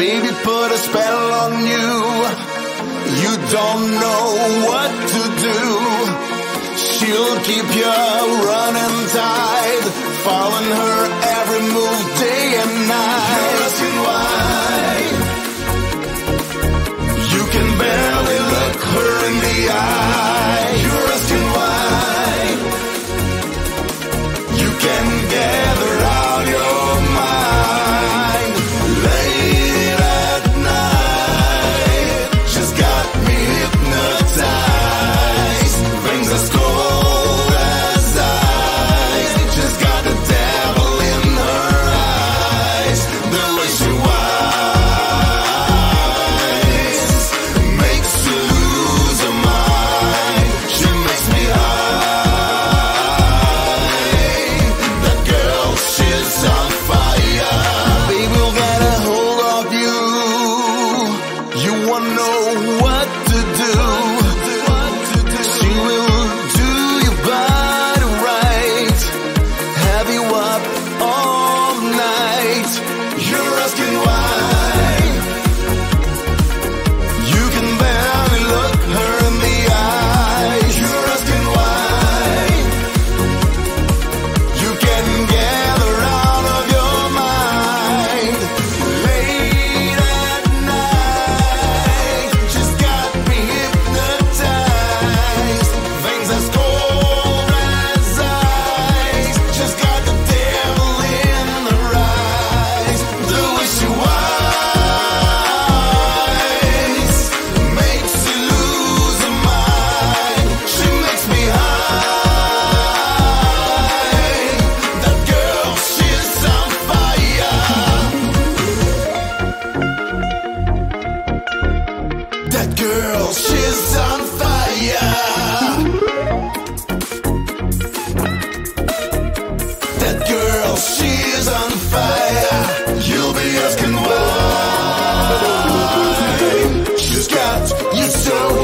Baby put a spell on you. You don't know what to do. She'll keep you running tight, following her every move day and night. You're asking why. You can barely look her in the eye. You're asking why. You can gather out your mind. Late at night, she's got me hypnotized. Brings us cold as ice. She's got the devil in her eyes. The way she whines makes you lose her mind. She makes me high. That girl, she's on fire. Baby will get a hold of you. You won't know what to do. She will do your body right, have you up all night. You're asking why. You can barely look her in the eyes. You're asking why. You can gather out of your mind. Late at night, she's got me hypnotized. Veins as cold as ice. She's got the devil in her eyes. The way she whines makes you lose her mind. She makes me high. That girl, she's on fire. That girl, she's on fire. That girl, she's on fire. You'll be asking why. She's got you so